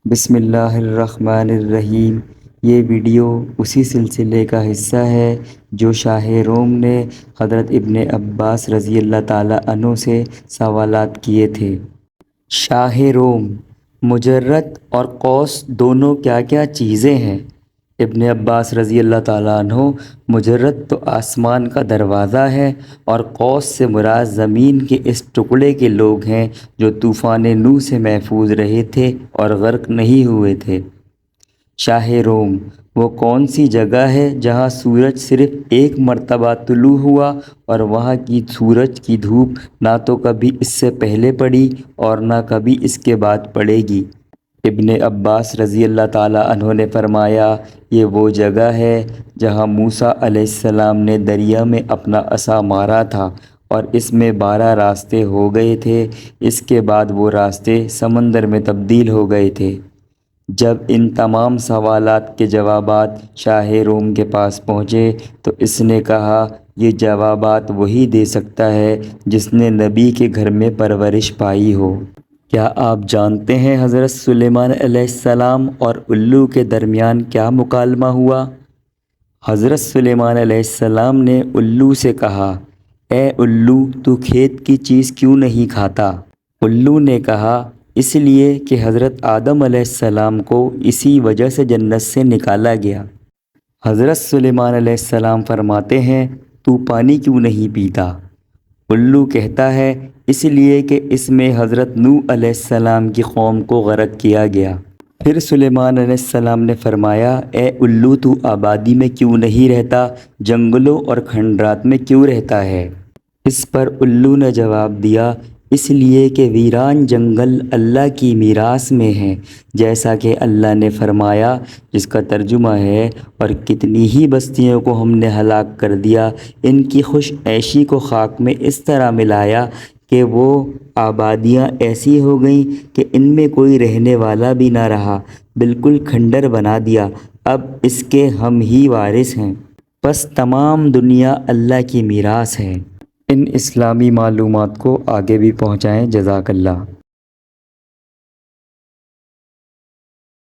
بسم اللہ الرحمن الرحیم۔ یہ ویڈیو اسی سلسلے کا حصہ ہے جو شاہ روم نے حضرت ابن عباس رضی اللہ تعالیٰ عنہ سے سوالات کیے تھے۔ شاہ روم: مجرد اور قوس دونوں کیا کیا چیزیں ہیں؟ ابن عباس رضی اللہ تعالیٰ عنہ: مجرد تو آسمان کا دروازہ ہے اور قوس سے مراد زمین کے اس ٹکڑے کے لوگ ہیں جو طوفان نوح سے محفوظ رہے تھے اور غرق نہیں ہوئے تھے۔ شاہ روم: وہ کون سی جگہ ہے جہاں سورج صرف ایک مرتبہ طلوع ہوا اور وہاں کی سورج کی دھوپ نہ تو کبھی اس سے پہلے پڑی اور نہ کبھی اس کے بعد پڑے گی؟ ابن عباس رضی اللہ تعالیٰ عنہ نے فرمایا، یہ وہ جگہ ہے جہاں موسیٰ علیہ السلام نے دریا میں اپنا عصا مارا تھا اور اس میں 12 راستے ہو گئے تھے، اس کے بعد وہ راستے سمندر میں تبدیل ہو گئے تھے۔ جب ان تمام سوالات کے جوابات شاہ روم کے پاس پہنچے تو اس نے کہا، یہ جوابات وہی دے سکتا ہے جس نے نبی کے گھر میں پرورش پائی ہو۔ کیا آپ جانتے ہیں حضرت سلیمان علیہ السلام اور الو کے درمیان کیا مکالمہ ہوا؟ حضرت سلیمان علیہ السلام نے الو سے کہا، اے الو، تو کھیت کی چیز کیوں نہیں کھاتا؟ الو نے کہا، اس لیے کہ حضرت آدم علیہ السلام کو اسی وجہ سے جنت سے نکالا گیا۔ حضرت سلیمان علیہ السلام فرماتے ہیں، تو پانی کیوں نہیں پیتا؟ الو کہتا ہے، اس لیے کہ اس میں حضرت نوح علیہ السلام کی قوم کو غرق کیا گیا۔ پھر سلیمان علیہ السلام نے فرمایا، اے الو، تو آبادی میں کیوں نہیں رہتا، جنگلوں اور کھنڈرات میں کیوں رہتا ہے؟ اس پر الو نے جواب دیا، اس لیے کہ ویران جنگل اللہ کی میراث میں ہیں، جیسا کہ اللہ نے فرمایا، جس کا ترجمہ ہے، اور کتنی ہی بستیوں کو ہم نے ہلاک کر دیا، ان کی خوش عیشی کو خاک میں اس طرح ملایا کہ وہ آبادیاں ایسی ہو گئیں کہ ان میں کوئی رہنے والا بھی نہ رہا، بالکل کھنڈر بنا دیا، اب اس کے ہم ہی وارث ہیں۔ بس تمام دنیا اللہ کی میراث ہے۔ ان اسلامی معلومات کو آگے بھی پہنچائیں۔ جزاک اللہ۔